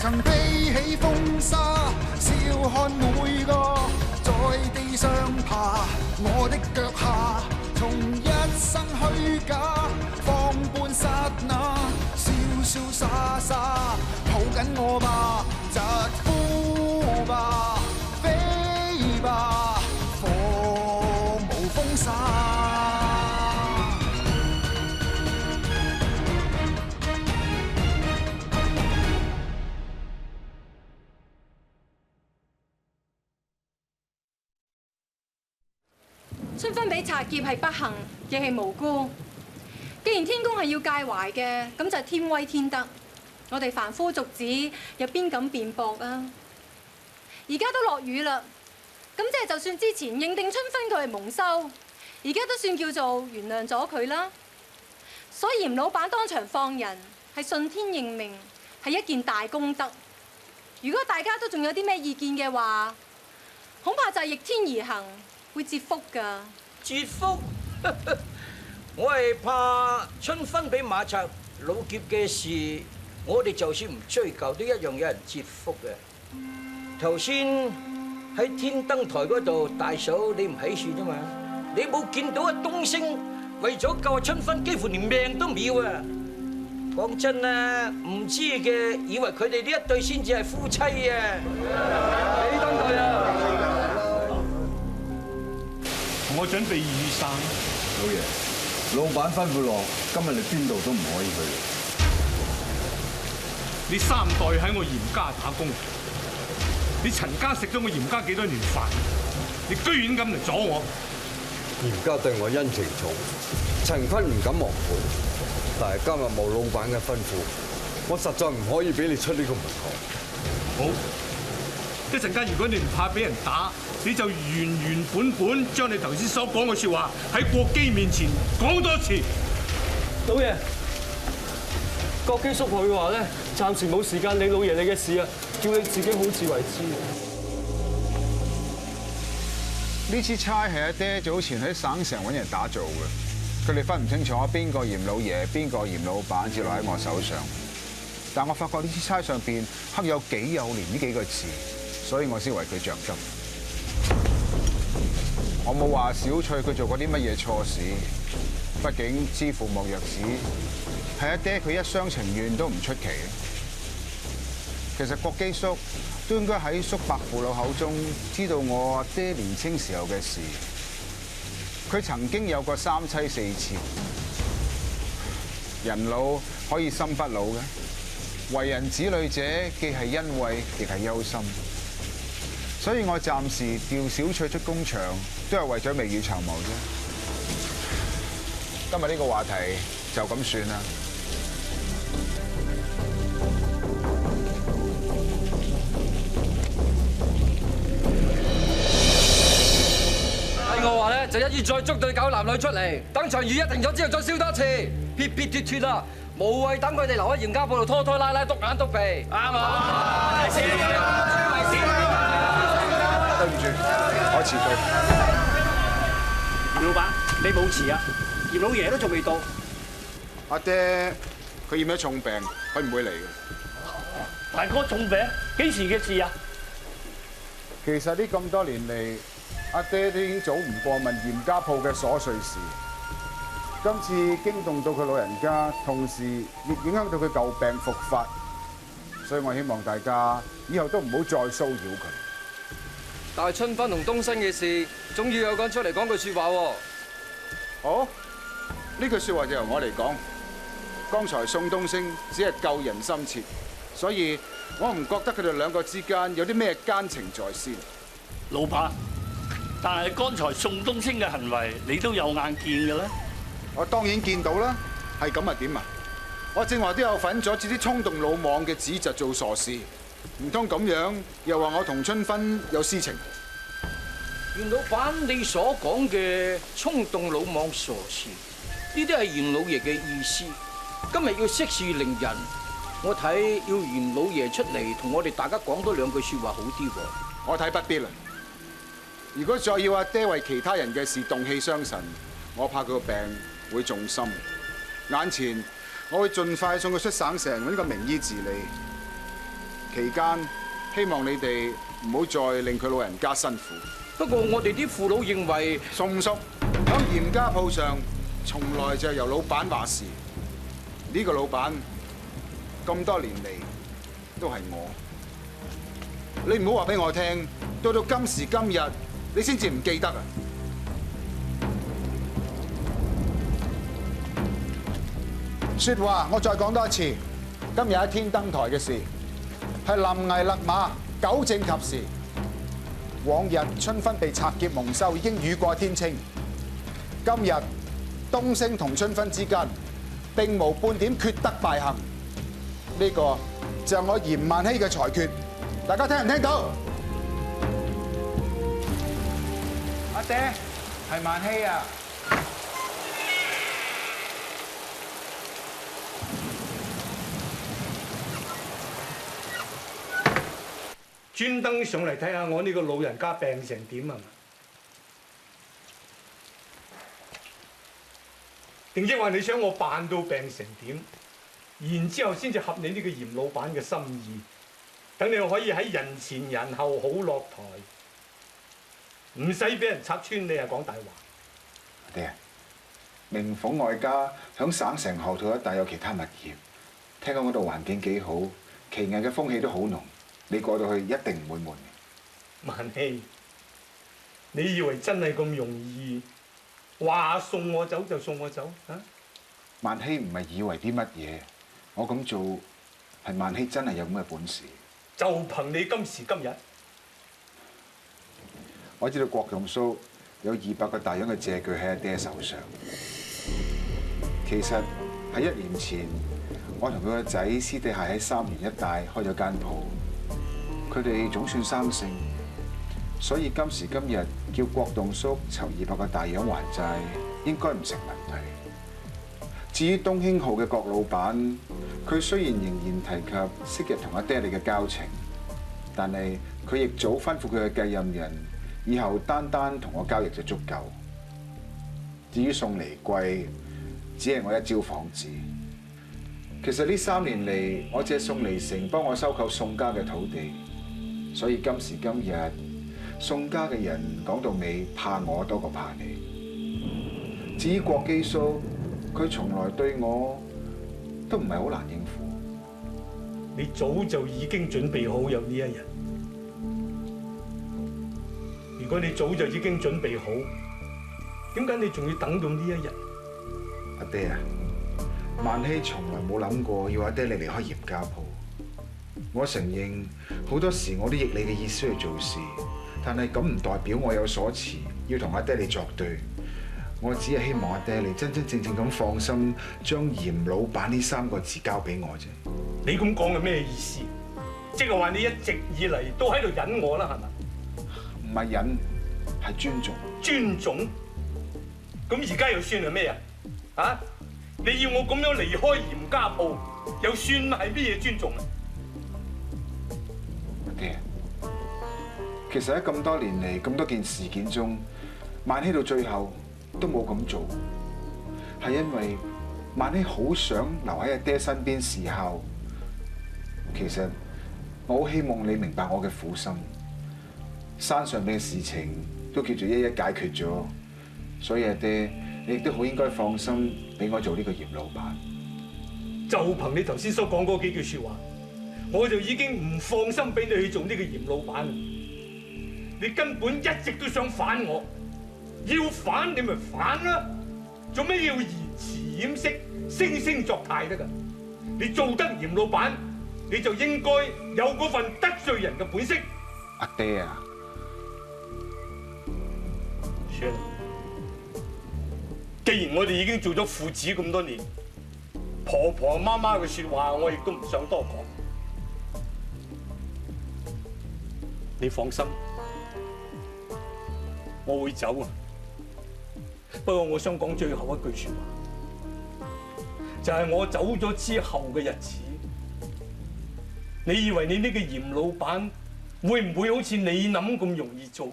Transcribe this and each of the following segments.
曾披起風沙，笑看每個在地上爬。我的腳下，從一生虛假放半剎那，瀟瀟灑灑抱緊我吧，疾呼吧，飛吧，火無風沙。春分俾賊劫係不幸，亦係無辜。既然天公係要介懷嘅，咁就係天威天德。我哋凡夫俗子又邊敢辯駁啊？而家都落雨啦，咁即係就算之前認定春分佢係蒙羞，而家都算叫做原諒咗佢啦。所以嚴老闆當場放人係順天認命，係一件大功德。如果大家都仲有啲咩意見嘅話，恐怕就係逆天而行。會折福㗎，折福？我係怕春分俾馬賊老劫嘅事，我哋就算唔追究，都一樣有人折福嘅。頭先喺天燈台嗰度，大嫂你唔喺處啫嘛？你冇見到阿東升為咗救阿春分，幾乎連命都冇啊！講真啦，唔知嘅以為佢哋呢一對先至係夫妻啊！起燈台啊！我準備雨傘。老爺，老闆吩咐落，今日你邊度都唔可以去。你3代喺我嚴家打工，你陳家食咗我嚴家幾多年飯，你居然咁嚟阻我？嚴家對我恩情重，陳坤唔敢忘本，但係今日冇老闆嘅吩咐，我實在唔可以俾你出呢個門口。好，一陣間如果你唔怕俾人打，你就原本將你頭先所講嘅説話喺國基面前講多次。老爺，國基叔佢話咧，暫時冇時間理老爺你嘅事啊，叫你自己好自為之。呢支差係阿爹早前喺省城揾人打造嘅，佢哋分唔清楚邊個嚴老爺、邊個嚴老闆，接落喺我手上。但我發覺呢支差上邊刻有己有年呢幾個字，所以我先為佢着急。我冇話小翠佢做過啲乜嘢錯事，畢竟知父莫若子，係阿爹佢一廂情願都唔出奇。其實國基叔都應該喺叔伯父老口中知道我阿爹年青時候嘅事。佢曾經有過3妻4妾，人老可以心不老嘅。為人子女者，既係欣慰，亦係憂心。所以我暫時調小翠出工場，都係為咗未雨綢繆啫。今日呢個話題就咁算啦。睇我話咧，就一於再捉對狗男女出嚟，等場雨一停咗之後再燒多次，撇撇脱脱啦，無謂等佢哋留喺嚴家鋪度拖拖拉拉、篤眼篤鼻，啱啊！對唔住，我遲到。嚴老闆，你冇遲啊？嚴老爺都仲未到。阿爹佢染咗重病，佢唔會嚟嘅。大哥重病，幾時嘅事啊？其實呢咁多年嚟，阿爹都已經早唔過問嚴家鋪嘅瑣碎事。今次驚動到佢老人家，同時亦影響到佢舊病復發，所以我希望大家以後都唔好再騷擾佢。但係春分同東升嘅事，總要有個人出嚟講句説話喎。好，呢句説話就由我嚟講。剛才宋東升只係救人心切，所以我唔覺得佢哋兩個之間有啲咩奸情在先。老闆，但係剛才宋東升嘅行為，你都有眼見嘅啦。我當然見到啦，係咁啊點啊？我正話都有份阻止啲衝動魯莽嘅子侄做傻事，唔通咁樣又話我同春分有私情？袁老闆，你所講嘅衝動魯莽傻事，呢啲係袁老爺嘅意思。今日要息事寧人，我睇要袁老爺出嚟同我哋大家講多2句説話好啲喎。我睇不必啦。如果再要阿爹為其他人嘅事動氣傷神，我怕佢個病會重深。眼前我會盡快送佢出省城揾個名醫治理。期間希望你哋唔好再令佢老人家辛苦。不過我哋啲父老認為，宋叔喺嚴家鋪上，從來就由老闆話事。呢個老闆咁多年嚟都係我。你唔好話俾我聽，到今時今日你先至唔記得啊！説話我再講多一次，今日喺天燈台嘅事係臨危勒馬，糾正及時。往日春分被賊劫蒙羞已經雨過天青，今日東升同春分之間並無半點缺德敗行，呢個就係我嚴萬禧嘅裁決，大家聽唔聽到？阿爹，係萬禧啊！專登上嚟睇下我呢個老人家病成點啊嘛？定抑或你想我扮到病成點，然之後先至合你呢個嚴老闆嘅心意，等你可以喺人前人後好落台，唔使俾人拆穿你係講大話。爹，明鳳外家響省城河套一帶有其他物業，聽講嗰度環境幾好，奇藝嘅風氣都好濃。你過到去一定唔會悶嘅。萬禧，你以為真係咁容易？話送我走就送我走啊？萬禧唔係以為啲乜嘢，我咁做係萬禧真係有咁嘅本事。就憑你今時今日，我知道郭用蘇有200個大洋嘅借據喺阿爹手上。其實喺1年前，我同佢個仔私底下喺三元一帶開咗間鋪。佢哋總算生性，所以今時今日叫郭棟叔籌200個大洋還債，應該唔成問題。至於東興號嘅郭老闆，佢雖然仍然提及昔日同阿爹你嘅交情，但係佢亦早吩咐佢嘅繼任人，以後單同我交易就足夠。至於宋黎貴，只係我一招幌子。其實呢3年嚟，我借宋黎成幫我收購宋家嘅土地。所以今時今日，宋家嘅人講到尾怕我多過怕你。至於郭基叔，佢從來對我都唔係好難應付。你早就已經準備好有呢一日。如果你早就已經準備好，點解你仲要等到呢一日？阿爹啊，萬禧從來冇諗過要阿爹你離開嚴家鋪。我承認好多時我都逆你嘅意思去做事，但係咁唔代表我有所辭，要同阿爹你作對。我只係希望阿爹你真真正正咁放心，將嚴老闆呢3個字交俾我啫。你咁講係咩意思？即係話你一直以嚟都喺度忍我啦，係咪？唔係忍，係尊重。尊重？咁而家又算係咩啊？啊？你要我咁樣離開嚴家鋪，又算係咩嘢尊重啊？爹，其實喺咁多年嚟，咁多件事件中，萬禧到最後都冇咁做，係因為萬禧好想留喺阿爹身邊侍孝。其實我好希望你明白我嘅苦心。山上邊嘅事情都叫做一一解決咗，所以阿爹你亦都好應該放心俾我做呢個嚴老闆。就憑你頭先所講嗰幾句說話，我就已經唔放心俾你去做呢個嚴老闆。你根本一直都想反我，要反你咪反啦，做咩要言辭掩飾、惺惺作態得㗎？你做得嚴老闆，你就應該有嗰份得罪人嘅本色。阿爹啊，算啦，既然我哋已經做咗父子咁多年，婆婆媽媽嘅說話我亦都唔想多講。你放心，我會走啊。不過我想講最後一句說話，就係我走咗之後嘅日子，你以為你呢個嚴老闆會唔會好似你諗咁容易做？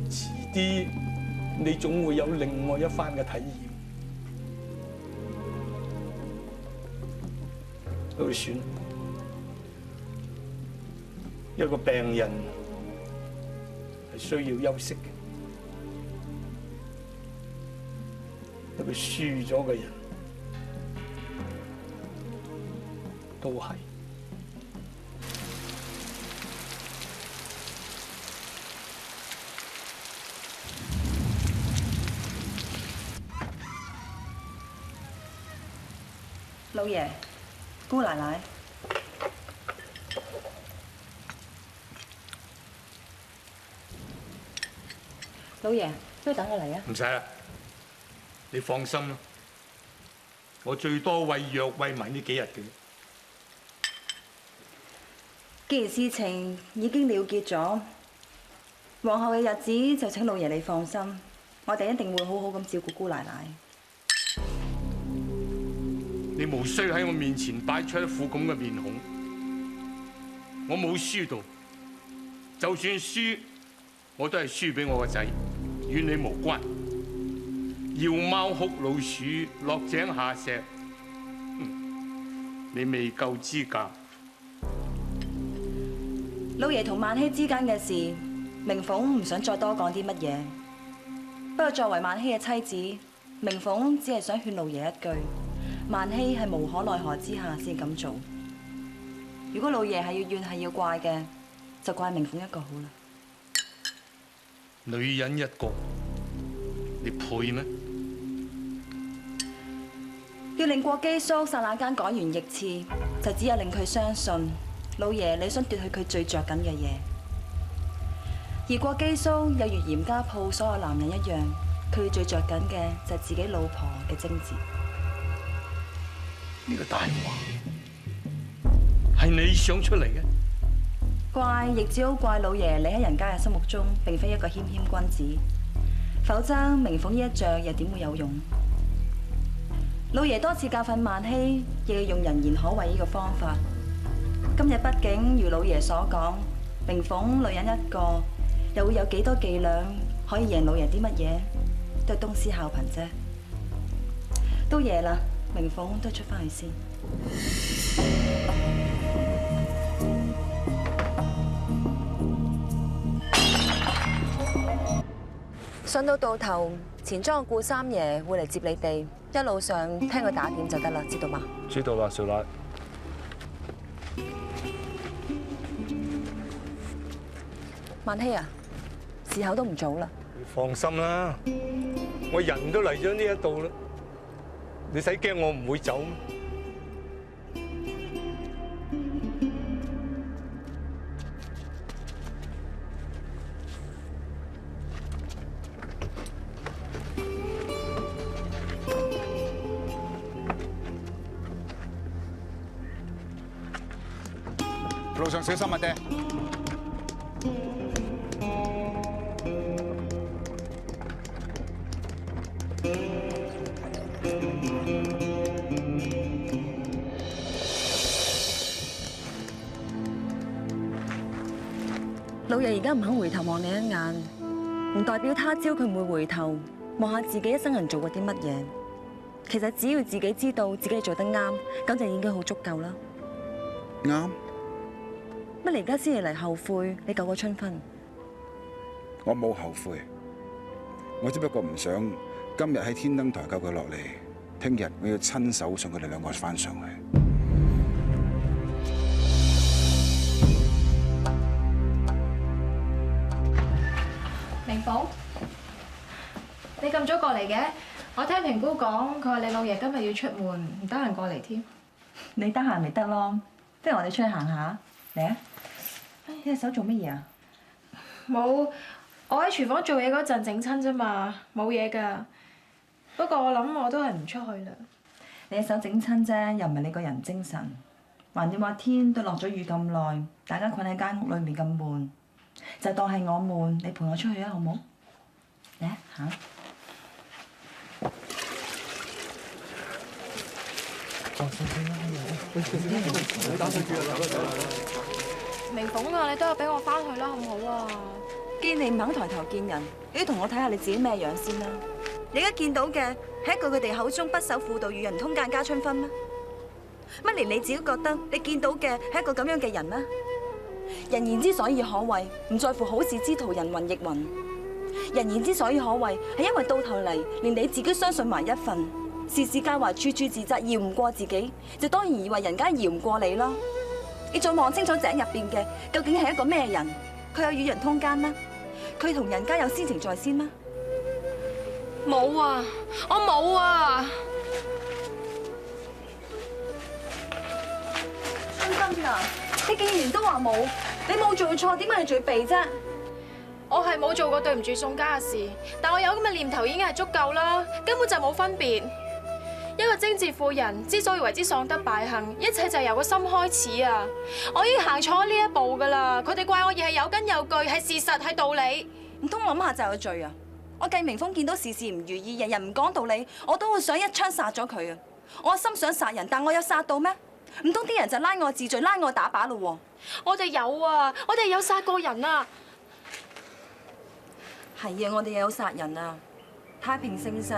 遲啲你總會有另外一番嘅體驗。都算。一個病人係需要休息嘅，一個輸咗嘅人都係。老爺、姑奶奶，老爺，不如等我嚟啊！唔使啦，你放心啦，我最多餵藥餵埋呢幾日嘅。既然事情已經了結咗，往後嘅日子就請老爺你放心，我哋一定會好好咁照顧姑奶奶。你無需喺我面前擺出一副咁嘅面孔，我冇輸到，就算輸，我都係輸俾我個仔，與你無關。要貓哭老鼠，落井下石，你未夠資格。老爺同萬希之間嘅事，明鳳唔想再多講啲乜嘢。不過作為萬希嘅妻子，明鳳只係想勸老爺一句。萬希係無可奈何之下先咁做。如果老爺係要怨係要怪嘅，就怪明鳳一個好啦。女人一個，你配咩？要令郭基叔剎那間改弦易轍，就只有令佢相信老爺你想奪去佢最着緊嘅嘢。而郭基叔有如嚴家鋪所有男人一樣，佢最着緊嘅就係自己老婆嘅貞節。呢個大話係你想出嚟嘅？怪亦只好怪老爺你喺人家嘅心目中並非一個謙謙君子，否則明鳳呢一仗又點會有用？老爺多次教訓萬希，亦要用人言可畏呢個方法。今日畢竟如老爺所講，明鳳女人一個，又會有幾多伎倆可以贏老爺啲乜嘢？都係東施效顰啫。都夜啦。明鳳都出返去先。上到渡頭，前莊嘅顧三爺會嚟接你哋，一路上聽佢打點就得啦，知道嗎？知道啦，少奶。萬希啊，時候都唔早啦。你放心啦，我人都嚟咗呢一度啦。你使驚我唔會走咩？路上小心啊，爹！老爺而家唔肯回頭望你一眼，唔代表他朝佢唔會回頭望下自己一生人做過啲乜嘢。其實只要自己知道自己做得啱，咁就已經好足夠啦。啱。乜你而家先至嚟後悔你救過春芬？我冇後悔，我只不過唔想今日喺天燈台救佢落嚟，聽日我要親手送佢哋兩個翻上去。明鳳，你咁早過嚟嘅？我聽平姑講，佢話你老爺今日要出門，唔得閒過嚟添。你得閒咪得咯，不如我哋出去行下嚟啊！你隻手做乜嘢啊？冇，我喺廚房做嘢嗰陣整親啫嘛，冇嘢㗎。不過我諗我都係唔出去啦。你隻手整親啫，又唔係你個人精神。橫掂話天都落咗雨咁耐，大家困喺間屋裏面咁悶，就當係我悶，你陪我出去啊，好唔好？嚟啊，行！明鳳啊，你都有俾我翻去啦，好唔好啊？既然你唔肯抬頭見人，你都同我睇下你自己咩樣先啦。你而家見到嘅係一個佢哋口中不守婦道、與人通奸家春芬咩？乜連你自己覺得你見到嘅係一個咁樣嘅人咩？人言之所以可畏，唔在乎好事之徒人云亦云。人言之所以可畏，係因為到頭嚟連你自己相信埋一份，事事介懷，處處自責，饒唔過自己，就當然以為人家饒唔過你咯。你再望清楚井入邊嘅究竟係一個咩人？佢有與人通姦咩？佢同人家有私情在先咩？冇啊，我冇啊！春芬啊，你竟然都話冇，你冇做錯，點解你仲要避啫？我係冇做過對唔住宋家嘅事，但我有咁嘅念頭已經係足夠啦，根本就冇分別。一個精緻婦人之所以為之喪德敗行，一切就係由個心開始啊！我已經行錯呢一步噶啦，佢哋怪我亦係有根有據，係事實，係道理。唔通諗下就有罪啊？我計明峰見到事事唔如意，人人唔講道理，我都會想一槍殺咗佢啊！我心想殺人，但我有殺到咩？唔通啲人就拉我治罪，拉我打靶咯喎？我哋有啊，我哋有殺過人啊！係啊，我哋有殺人啊！太平盛世，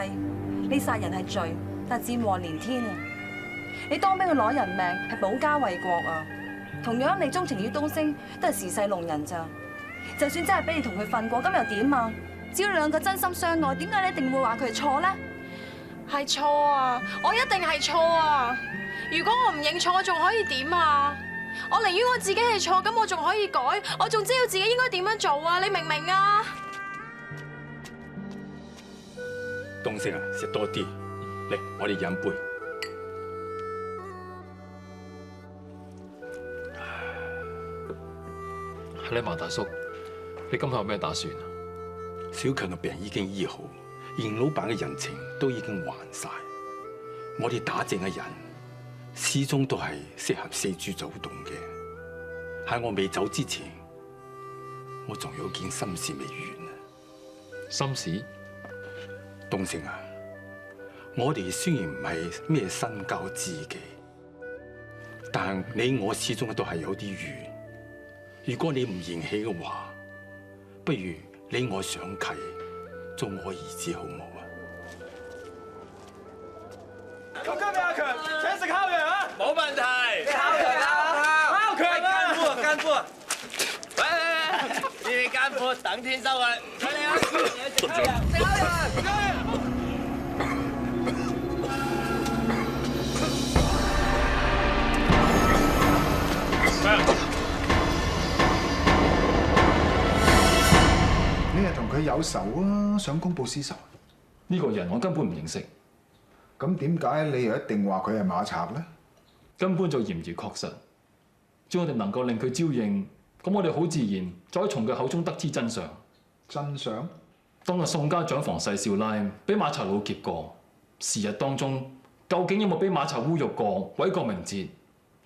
你殺人係罪，但戰禍連天啊！你當兵去攞人命係保家衛國啊！同樣你鍾情於東升，都係時勢弄人咋。就算真係俾你同佢瞓過，咁又點啊？只要兩個真心相愛，點解你一定會話佢係錯咧？係錯啊！我一定係錯啊！如果我唔認錯，我仲可以點啊？我寧願我自己係錯，咁我仲可以改，我仲知道自己應該點樣做啊！你明唔明啊？東升啊，食多啲，嚟，我哋飲杯。係你馬大叔，你今後有咩打算啊？小強嘅病已經醫好，嚴老闆嘅人情都已經還晒。我哋打正嘅人，始終都係適合四處走動嘅。喺我未走之前，我仲有件心事未完啊！心事？東升啊，我哋雖然唔係咩新交知己，但你我始終都係有啲緣。如果你唔嫌棄嘅話，不如你我上契，做我兒子好唔好啊？咁今日阿強請食烤羊啊！冇問題。烤羊啊！烤強啊！奸夫啊！喂，呢啲奸夫等天收啊！睇你啊！食烤羊！食烤羊！你係同佢有仇啊？想公報私仇？呢個人我根本唔認識。咁點解你又一定話佢係馬賊咧？根本就嫌疑確實。只要我哋能夠令佢招認，咁我哋好自然就可以從佢口中得知真相。真相？當日宋家長房細少奶俾馬賊佬劫過，時日當中究竟有冇俾馬賊侮辱過、毀過名節？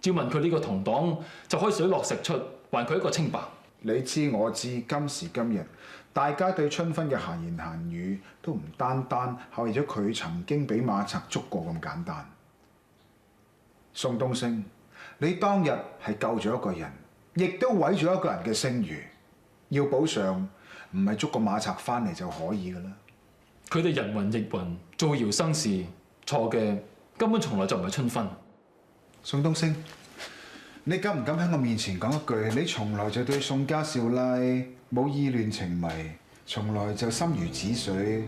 照問佢呢個同黨，就可以水落石出，還佢一個清白。你知我知，今時今日大家對春芬嘅閒言閒語都唔單單係為咗佢曾經俾馬賊捉過咁簡單。宋東升，你當日係救咗一個人，亦都毀咗一個人嘅聲譽，要補償唔係捉個馬賊翻嚟就可以㗎啦。佢哋人云亦云，造謠生事，錯嘅根本從來就唔係春芬。宋東升，你敢唔敢喺我面前講一句？你從來就對宋家少奶冇意亂情迷，從來就心如止水，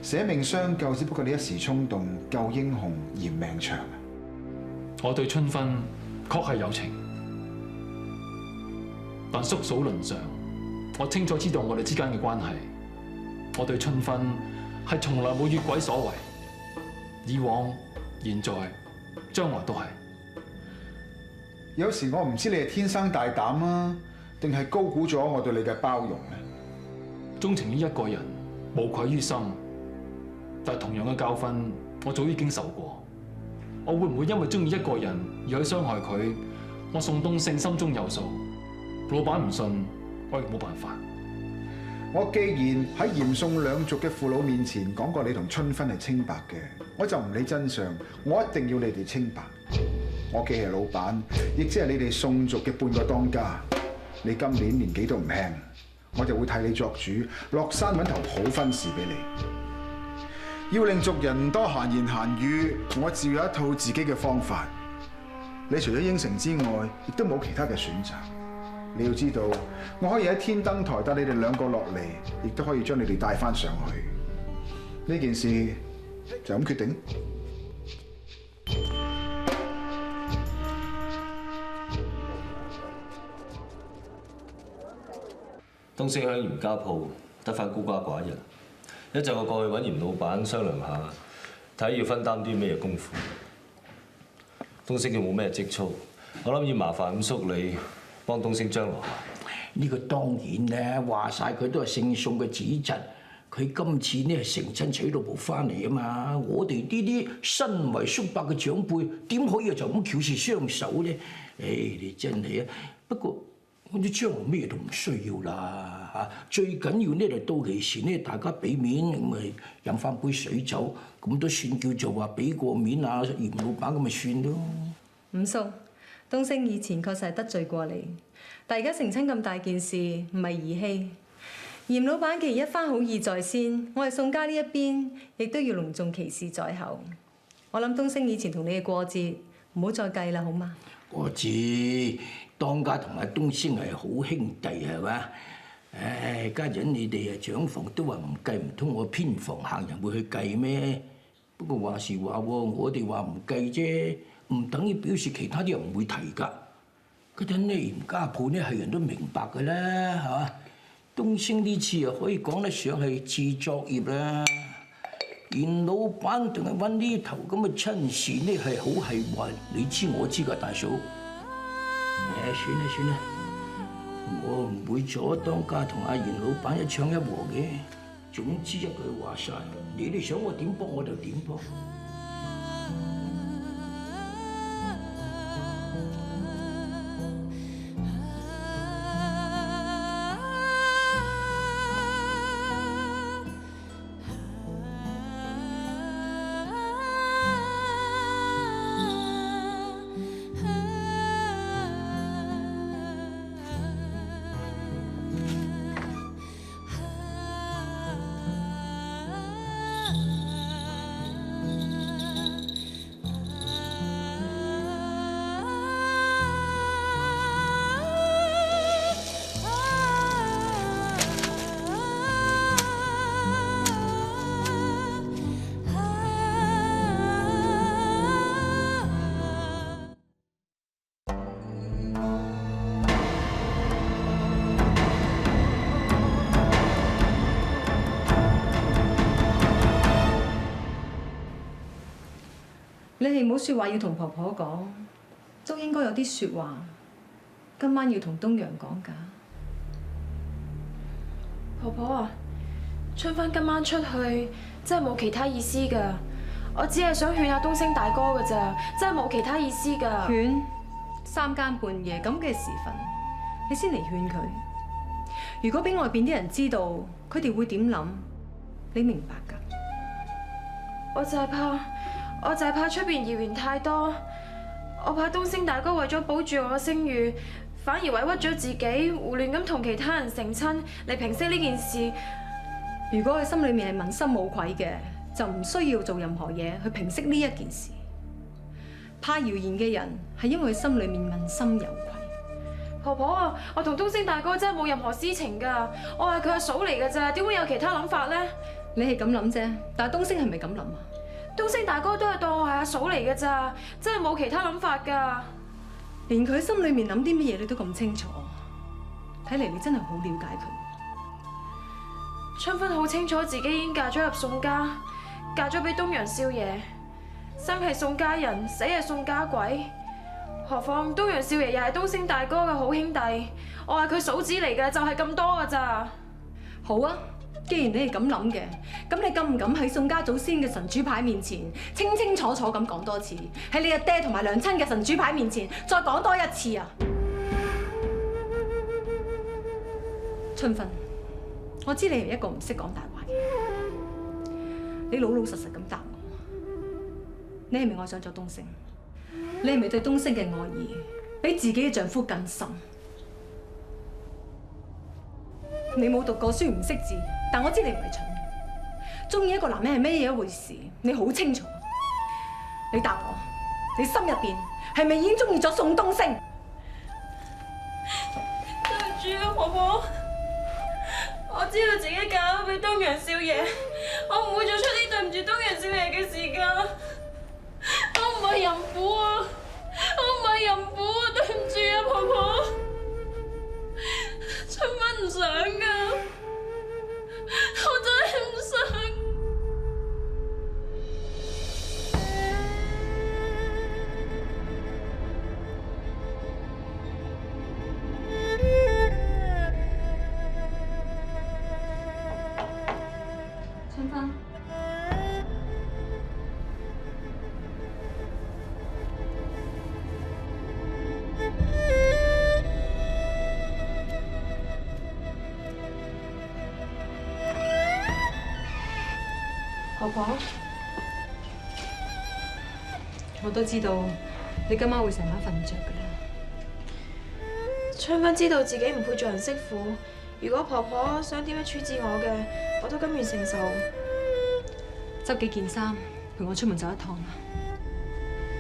捨命相救，只不過你一時衝動，救英雄嫌命長。我對春芬確係有情，但叔嫂倫常，我清楚知道我哋之間嘅關係。我對春芬係從來冇越軌所為，以往、現在、將來都係。有時我唔知你係天生大膽啊，定係高估咗我對你嘅包容咧？鍾情於一個人，無愧於心，但同樣嘅教訓，我早已經受過。我會唔會因為中意一個人而去傷害佢？我宋東升心中有數。老闆唔信，我亦冇辦法。我既然喺嚴宋兩族嘅父老面前講過你同春芬係清白嘅，我就唔理真相，我一定要你哋清白。我既係老闆，亦即係你哋宋族嘅半個當家。你今年年紀都唔輕，我就會替你作主，落山揾頭好婚事俾你。要令族人多閒言閒語，我自有一套自己嘅方法。你除咗應承之外，亦都冇其他嘅選擇。你要知道，我可以喺天燈台帶你哋兩個落嚟，亦都可以將你哋帶翻上去。呢件事就咁決定。東升響嚴家鋪得翻孤寡寡人，一陣我過去揾嚴老闆商量下，睇要分擔啲咩功夫。東升佢冇咩積蓄，我諗要麻煩五叔你幫東升張羅下。呢個當然咧，話晒佢都係姓宋嘅子侄，佢今次呢係成親娶老婆翻嚟啊嘛！我哋呢啲身為叔伯嘅長輩，點可以就咁翹舌雙手咧？你真係啊！不過我啲張羅咩都唔需要啦嚇，最緊要呢就到期時呢，大家俾面咁咪飲翻杯水酒，咁都算叫做話俾個面啊嚴老闆咁咪算咯。五叔，東升以前確實係得罪過你，但而家成親咁大件事，唔係兒戲。嚴老闆既然一番好意在先，我哋宋家呢一邊亦都要隆重其事在後。我諗東升以前同你嘅過節，唔好再計啦，好嗎？我知當家同阿東升係好兄弟係嘛？唉，家陣你哋啊長房都話唔計，唔通我偏房行人會去計咩？不過話時話喎，我哋話唔計啫，唔等於表示其他啲人唔會提㗎。嗰陣呢嚴家鋪呢係人都明白㗎啦，係嘛？東升呢次啊可以講得上係自作孽啦。嚴老闆仲係揾呢頭咁嘅親事呢係好係壞，你知我知㗎，大嫂。算啦算啦，我唔會阻當家同阿嚴老闆一唱一和嘅。總之一句話晒，你哋想我點幫我就點幫。你哋冇説話要同婆婆講，都應該有啲説話，今晚要同東陽講㗎。婆婆啊，春芬今晚出去真係冇其他意思㗎，我只係想勸下東升大哥㗎咋，真係冇其他意思㗎。勸三更半夜咁嘅時分，你先嚟勸佢。如果俾外邊啲人知道，佢哋會點諗？你明白㗎？我就係怕出邊謠言太多，我怕東升大哥為咗保住我嘅聲譽，反而委屈咗自己，胡亂咁同其他人成親嚟平息呢件事。如果佢心裏面係問心無愧嘅，就唔需要做任何嘢去平息呢一件事。怕謠言嘅人係因為佢心裏面問心有愧。婆婆啊，我同東升大哥真係冇任何私情㗎，我係佢阿嫂嚟㗎咋，點會有其他諗法咧？你係咁諗啫，但係東升係咪咁諗啊？東升大哥都係當我係阿嫂嚟㗎咋，真係冇其他諗法㗎。連佢心裏面諗啲乜嘢你都咁清楚，睇嚟你真係好了解佢。春芬好清楚自己已經嫁咗入宋家，嫁咗俾東陽少爺，生係宋家人，死係宋家鬼。何況東陽少爺又係東升大哥嘅好兄弟，我係佢嫂子嚟嘅，就係咁多㗎咋。好啊。既然你係咁諗嘅，咁你敢唔敢喺宋家祖先嘅神主牌面前，清清楚楚咁講多次？喺你阿爹同埋娘親嘅神主牌面前，再講多一次啊！春芬，我知你係一個唔識講大話嘅人，你老老實實咁答我，你係咪愛上咗東升？你係咪對東升嘅愛意比自己嘅丈夫更深？你冇讀過書，唔識字。但我知你唔係蠢，中意一個男人係咩嘢一回事，你好清楚。你答我，你心入邊係咪已經中意咗宋東升？對唔住啊，婆婆，我知道自己嫁咗俾東陽少爺，我唔會做出啲對唔住東陽少爺嘅事㗎。我唔係淫婦啊，我唔係淫婦啊，對唔住啊，婆婆，春芬唔想㗎，我真係唔想。春芬，婆婆，我都知道你今晚會成晚瞓唔着噶啦。春芬知道自己唔配做人媳婦，如果婆婆想點樣處置我嘅，我都甘願承受。執幾件衫，陪我出門走一趟啦。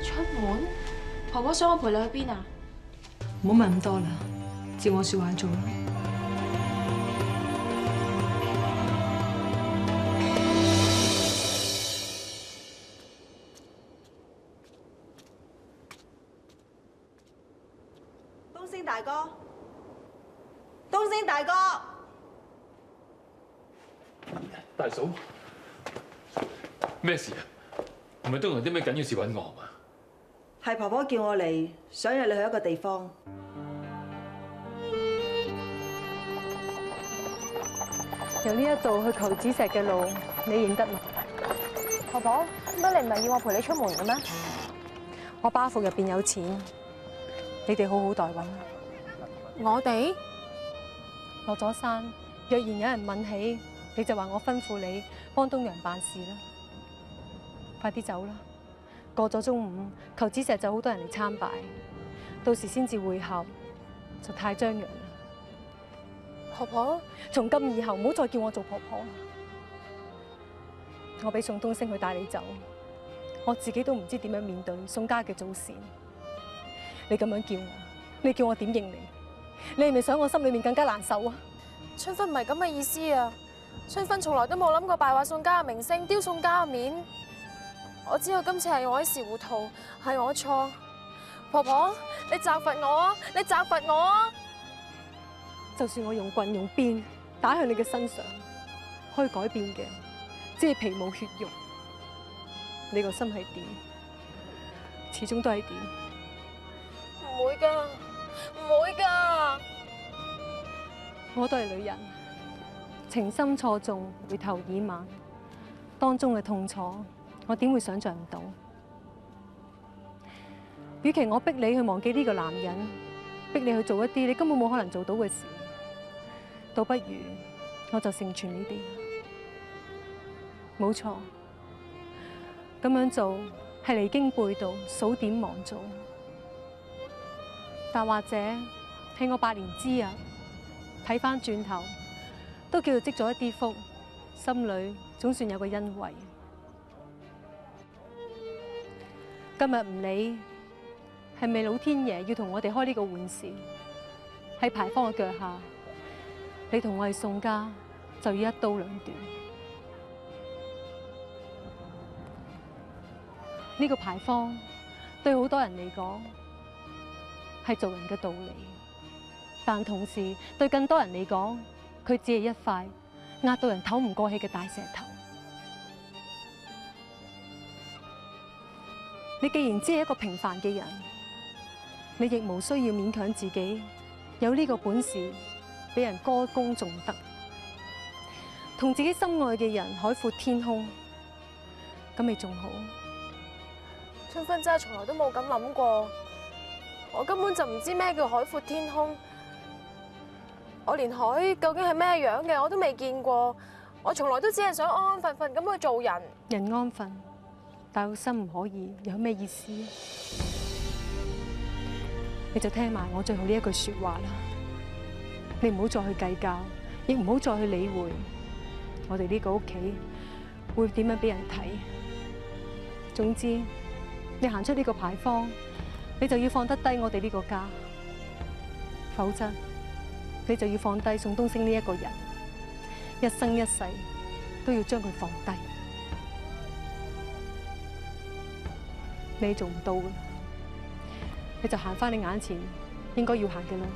出門？婆婆想我陪你去邊啊？唔好問咁多啦，照我說話做啦。東升大哥，東升大哥，大嫂，咩事啊？係咪都有啲咩緊要事揾我啊？係婆婆叫我嚟，想約你去一個地方。由呢一度去求子石嘅路，你認得嗎？婆婆，乜你唔係要我陪你出門嘅咩？我包袱入邊有錢，你哋好好待揾。我哋落咗山，若然有人問起，你就話我吩咐你幫東陽辦事啦。快啲走啦！過咗中午，求子石就好多人嚟參拜，到時先至會合，就太張揚啦。婆婆，從今以後唔好再叫我做婆婆啦。我俾宋東升去帶你走，我自己都唔知點樣面對宋家嘅祖先。你咁樣叫我，你叫我點應你？你係咪想我心裏面更加難受啊？春芬唔係咁嘅意思啊！春芬從來都冇諗過敗壞宋家嘅名聲，丟宋家嘅面。我知道今次係我一時糊塗，係我錯。婆婆，你責罰我啊！你責罰我啊！就算我用棍用鞭打向你嘅身上，可以改變嘅只係皮毛血肉。你個心係點，始終都係點。唔會㗎，唔會㗎。我都係女人，情深錯綜，回頭已晚，當中嘅痛楚，我點會想象唔到？與其我逼你去忘記呢個男人，逼你去做一啲你根本冇可能做到嘅事，倒不如我就成全你哋。冇錯，咁樣做係離經背道、數典忘祖。但或者喺我百年之日睇返轉頭，都叫做積咗一啲福，心裏總算有個欣慰。今日唔理係咪老天爺要同我哋開呢個玩笑，喺牌坊嘅腳下，你同我係宋家就要一刀兩斷。呢個牌坊對好多人嚟講係做人嘅道理，但同時對更多人嚟講，佢只係一塊壓到人唞唔過氣嘅大石頭。你既然只係一個平凡嘅人，你亦無需要勉強自己有呢個本事俾人歌功頌德，同自己心愛嘅人海闊天空，咁咪仲好。春芬真係從來都冇咁諗過，我根本就唔知咩叫海闊天空，我連海究竟係咩樣嘅我都未見過，我從來都只係想安安分分咁去做人。人安分，但個心唔可以，有咩意思？你就聽埋我最後呢一句說話啦，你唔好再去計較，亦唔好再去理會我哋呢個屋企會點樣俾人睇。總之，你行出呢個牌坊，你就要放得低我哋呢個家，否則你就要放低宋東升呢一個人，一生一世都要將佢放低。你做唔到㗎，你就行返你眼前應該要行嘅路啦。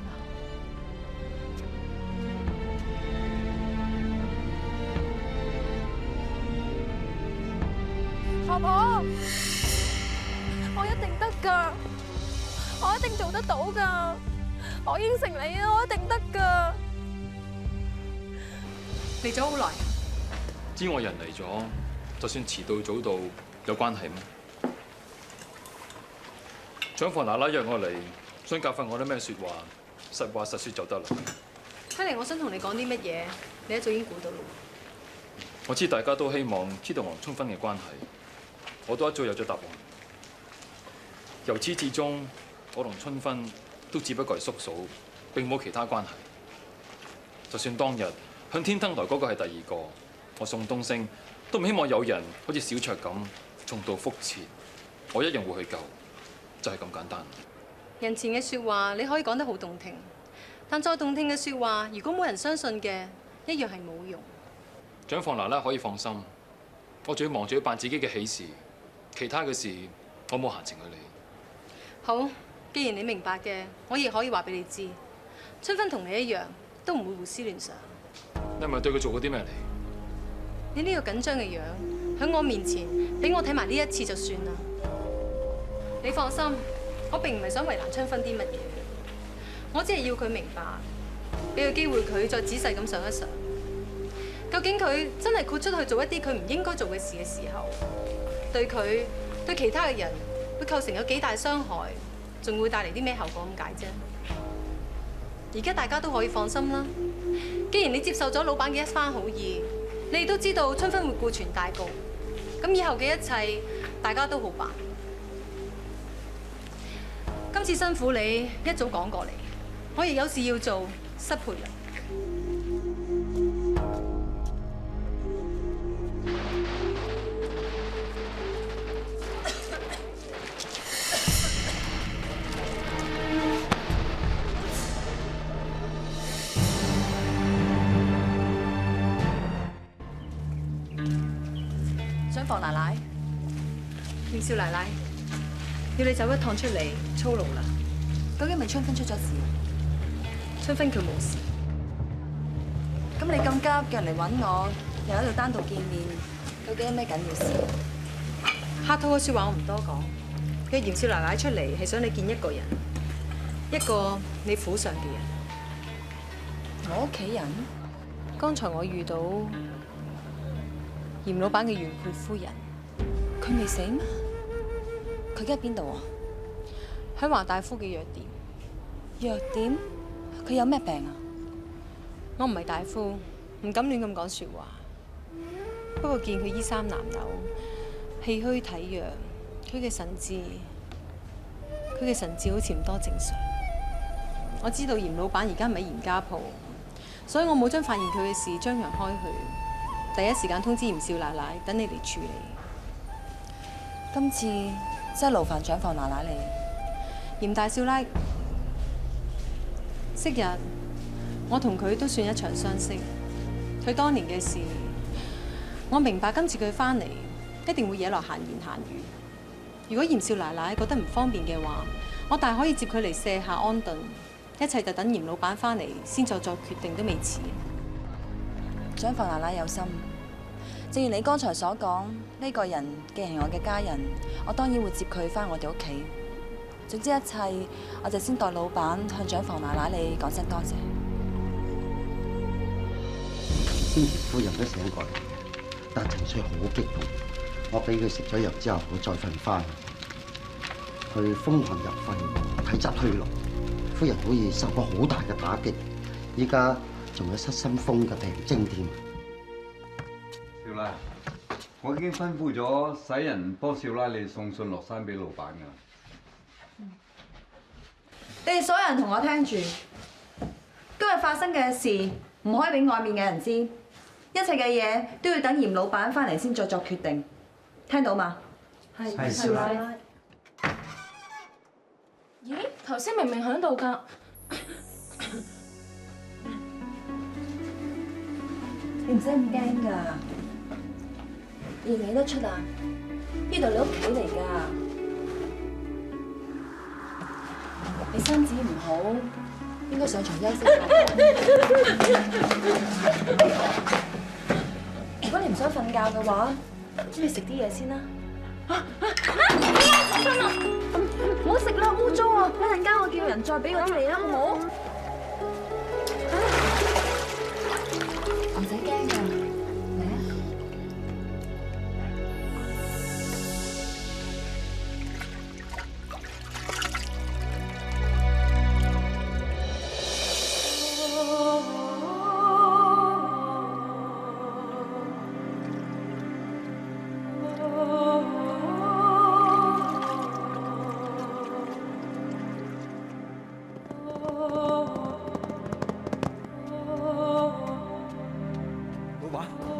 婆婆，我一定得㗎，我一定做得到㗎，我應承你啊，我一定得㗎。嚟咗好耐，知我人嚟咗，就算遲到早到，有關係咩？長房奶奶約我嚟，想教訓我啲咩説話，實話實説就得啦。睇嚟我想同你講啲乜嘢，你一早已經估到啦。我知大家都希望知道我同春芬嘅關係，我都一早有咗答案。由始至終，我同春芬都只不過係叔嫂，並冇其他關係。就算當日向天燈台嗰個係第二個，我宋東升都唔希望有人好似小卓咁重蹈覆轍，我一樣會去救。就係咁簡單。人前嘅説話你可以講得好動聽，但再動聽嘅説話，如果冇人相信嘅，一樣係冇用。長房奶奶可以放心，我仲要忙住要辦自己嘅喜事，其他嘅事我冇閒情去理。好，既然你明白嘅，我亦可以話俾你知，春芬同你一樣，都唔會胡思亂想。你係咪對佢做過啲咩嚟？你呢個緊張嘅樣，喺我面前俾我睇埋呢一次就算啦。你放心，我並唔係想為難春芬啲乜嘢，我只係要佢明白，俾個機會佢再仔細咁想一想，究竟佢真係豁出去做一啲佢唔應該做嘅事嘅時候，對佢對其他嘅人會構成有幾大傷害，仲會帶嚟啲咩後果咁解啫？而家大家都可以放心啦。既然你接受咗老闆嘅一番好意，你亦都知道春芬會顧全大局，咁以後嘅一切大家都好辦。今次辛苦你一早講過嚟，我亦有事要做，失陪啦。長房奶奶，燕少奶奶，要你走一趟出嚟操勞啦。究竟係咪春芬出咗事？春芬佢冇事。咁你咁急叫人嚟揾我，又喺度單獨見面，究竟有咩緊要事？客套嘅説話我唔多講。嘅嚴少奶奶出嚟係想你見一個人，一個你府上嘅人。我屋企人？剛才我遇到嚴老闆嘅原配夫人。佢未死咩？佢而家喺邊度啊？喺華大夫嘅藥店。藥店？佢有咩病啊？我唔係大夫，唔敢亂咁講説話。不過見佢衣衫襤褸，氣虛體弱，佢嘅神志好似唔多正常。我知道嚴老闆而家唔喺嚴家鋪，所以我冇將發現佢嘅事張揚開去，第一時間通知嚴少奶奶，等你嚟處理。今次真係勞煩長房奶奶你。嚴大少奶，昔日我同佢都算一場相識。佢當年嘅事，我明白今次佢返嚟一定會惹來閒言閒語。如果嚴少奶奶覺得唔方便嘅話，我大可以接佢嚟卸下安頓，一切就等嚴老闆返嚟先再作決定都未遲。長房奶奶有心，正如你剛才所講，呢個人既係我嘅家人，我當然會接佢返我哋屋企。總之一切，我就先代老闆向長房奶奶你講聲多謝。先前夫人都醒過嚟，但情緒好激動。我俾佢食咗藥之後，我再瞓翻。佢風寒入肺，體質虛弱。夫人好似受過好大嘅打擊，依家仲有失心瘋嘅病徵添。少奶，我已經吩咐咗使人幫少奶你送信落山俾老闆㗎啦。你哋所有人同我聽住，今日發生嘅事唔可以俾外面嘅人知，一切嘅嘢都要等嚴老闆翻嚟先再作決定，聽到嘛？係少奶。咦？頭先明明喺度㗎。你唔使咁驚㗎，認你得出啊？呢度你屋企嚟㗎，你身子唔好，應該上床休息下。如果你唔想瞓覺嘅話，咁你食啲嘢先啦。唔好食啦，污糟啊！一陣間我叫人再俾嗰啲你啦，好唔好？唔使驚㗎，嚟啊！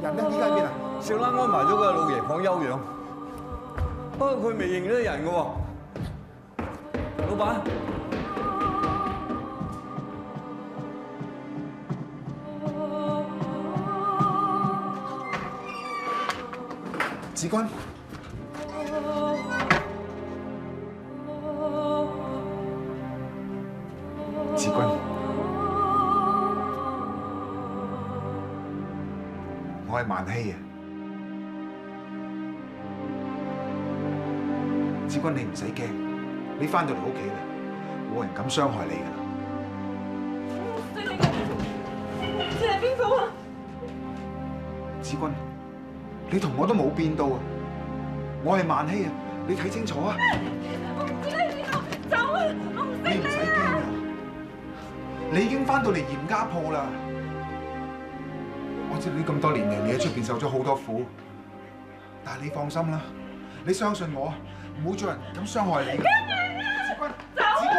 人呢？依家喺邊啊？少蘭安排咗個老爺房休養，不過佢未認得人嘅喎。老闆，子君，子君。我係萬希啊，子君你唔使驚，你翻到嚟屋企啦，冇人敢傷害你噶啦。你係邊個啊？子君，你同我都冇變到啊！我係萬希啊，你睇清楚啊！我唔知你喺邊度，走啊！我唔識你唔使驚啊！你已經翻到嚟嚴家鋪啦。我知道你咁多年嚟，你喺出邊受咗好多苦，但係你放心啦，你相信我，唔會做人咁傷害你嘅。子君，子君，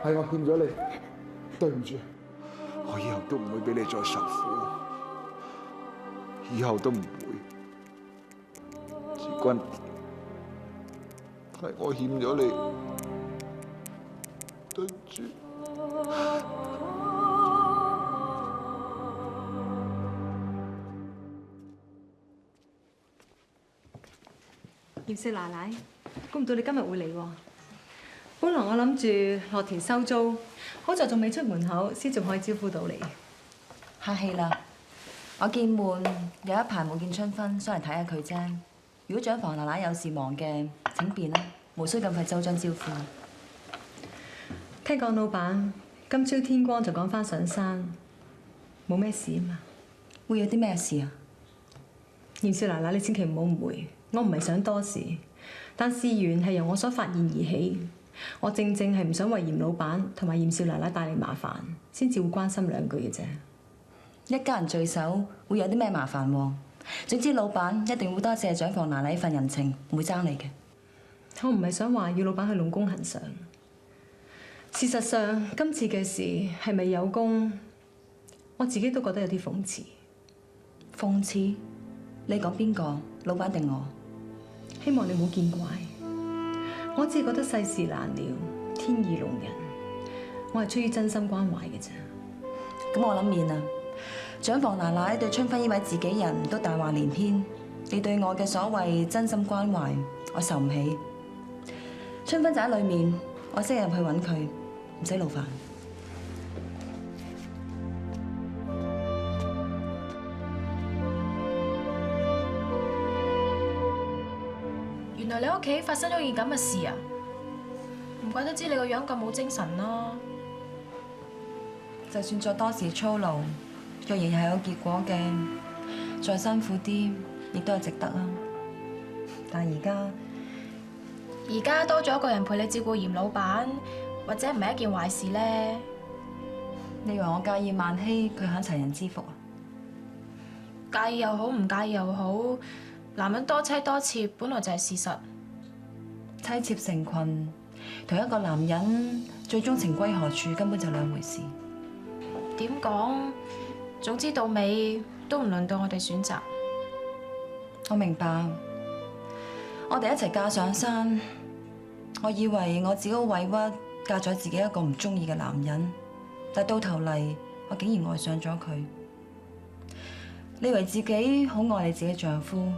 係我欠咗你，對唔住，我以後都唔會俾你再受苦，以後都唔會。子君，係我欠咗你，對唔住。葉氏奶奶，估唔到你今日會嚟喎。本來我諗住落田收租，好在仲未出門口，先仲可以招呼到你。客氣啦，我見悶，有一排冇見春芬，想嚟睇下佢啫。如果長房奶奶有事忙嘅，請便啦，無需咁快周張招呼。聽講老闆今朝天光就趕翻上山，冇咩事啊嘛？會有啲咩事啊？葉氏奶奶，你千祈唔好誤會。我唔係想多事，但事緣係由我所發現而起。我正係唔想為嚴老闆同埋嚴少奶奶帶嚟麻煩，先至會關心兩句嘅啫。一家人聚首會有啲咩麻煩喎？總之老闆一定會多謝長房奶奶份人情，唔會爭你嘅。我唔係想話要老闆去弄功行賞。事實上，今次嘅事係咪有功，我自己都覺得有啲諷刺。諷刺？你講邊個？老闆定我？希望你唔好見怪。我只係覺得世事難料，天意弄人。我係出於真心關懷嘅啫。咁我諗面啊，長房奶奶對春芬呢位自己人都大話連篇，你對我嘅所謂真心關懷，我受唔起。春芬就喺裏面，我即日入去揾佢，唔使勞煩。原來你屋企發生咗件咁嘅事啊！唔怪得知你個樣咁冇精神啦。就算再多事操勞，若然係有結果嘅，再辛苦啲，亦都係值得啦。但係而家多咗一個人陪你照顧嚴老闆，或者唔係一件壞事咧？你以為我介意萬希佢肯齊人之福啊？介意又好，唔介意又好，男人多妻多妾本來就係事實。妻妾成群，同一個男人最終情歸何處，根本就兩回事。點講？總之到尾都唔輪到我哋選擇。我明白，我哋一齊嫁上山，我以為我自己好委屈，嫁咗自己一個唔中意嘅男人，但到頭嚟我竟然愛上咗佢。你以為自己好愛你自己丈夫，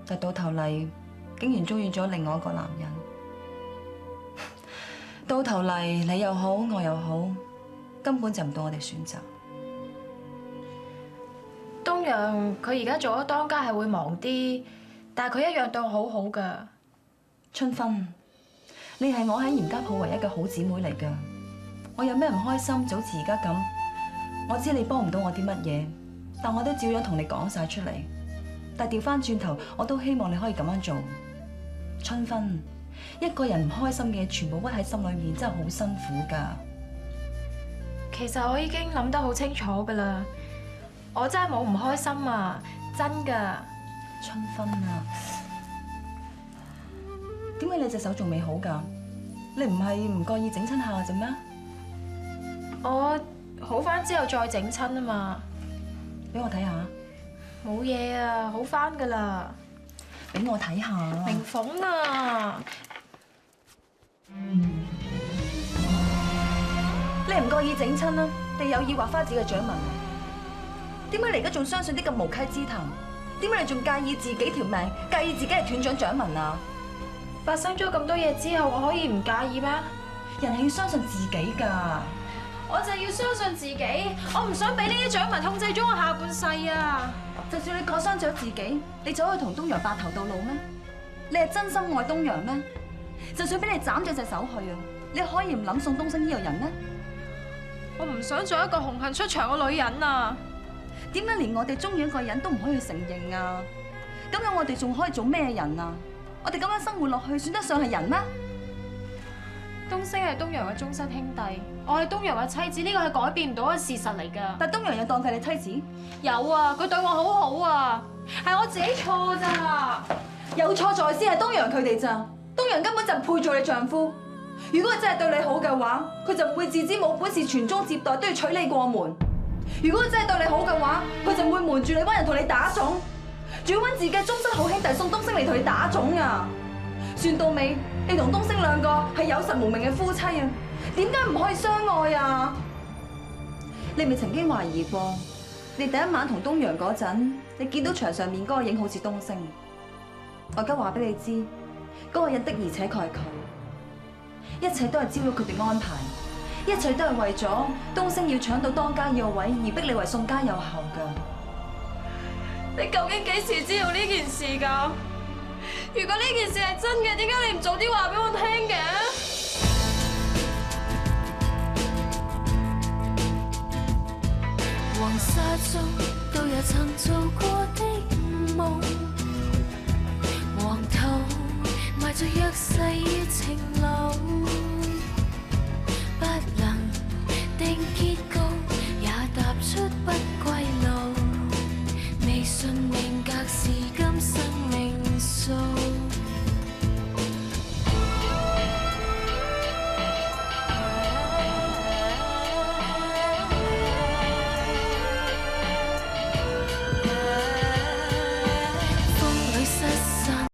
但到頭嚟竟然中意咗另外一個男人。到頭嚟你又好，我又好，根本就唔到我哋選擇。東陽佢而家做咗當家係會忙啲，但係佢一樣對我好好噶。春芬，你係我喺嚴家鋪唯一嘅好姊妹嚟噶。我有咩唔開心，就好似而家咁。我知你幫唔到我啲乜嘢，但我都照樣同你講晒出嚟。但係調翻轉頭，我都希望你可以咁樣做。春芬，一個人唔開心嘅嘢全部屈喺心裏面，真係好辛苦噶。其實我已經諗得好清楚噶啦，我真係冇唔開心啊，真噶。春芬啊，點解你隻手仲未好㗎？你唔係唔覺意整親下啫咩？我好返之後再整親啊嘛。俾我睇下。冇嘢啊，好返㗎啦。俾我睇下。明鳳啊！你唔覺意整親啦，定有意畫花子嘅掌紋？點解你而家仲相信啲咁無稽之談？點解你仲介意自己條命，介意自己係斷掌掌紋啊？發生咗咁多嘢之後，我可以唔介意咩？人係要相信自己㗎。我就要相信自己，我唔想俾呢啲掌紋控制咗我下半世啊！就算你割傷咗自己，你走去同東陽白頭到老咩？你係真心愛東陽咩？就算俾你斬咗隻手去啊，你可以唔諗宋東升呢個人咩？我唔想做一個紅杏出牆嘅女人啊！點解連我哋中意一個人都唔可以承認啊？咁樣我哋仲可以做咩人啊？我哋咁樣生活落去，算得上係人咩？東升係東陽嘅終身兄弟，我係東陽嘅妻子，呢個係改變唔到嘅事實嚟㗎。但東陽又當佢係你妻子？有啊，佢對我好好啊，係我自己錯咋。有錯在先係東陽佢哋咋？東陽根本就唔配做你丈夫。如果佢真係對你好嘅話，佢就唔會自知冇本事傳宗接代都要娶你過門。如果佢真係對你好嘅話，佢就唔會瞞住你揾人同你打種，仲要揾自己終身好兄弟宋東升嚟同你打種啊！算到尾，你同東升兩個係有實無名嘅夫妻啊！點解唔可以相愛啊？你咪曾經懷疑過，你第一晚同東陽嗰陣，你見到牆上面嗰個影好似東升。我而家話俾你知，嗰個人的而且確係佢，一切都係照咗佢哋安排。一切都係為咗東升要搶到當家要位，而逼你為宋家有後噶。你究竟幾時知道呢件事㗎？如果呢件事係真嘅，點解你唔早啲話俾我聽嘅？黃沙中都有曾做過的夢，黃土埋着約誓與情路。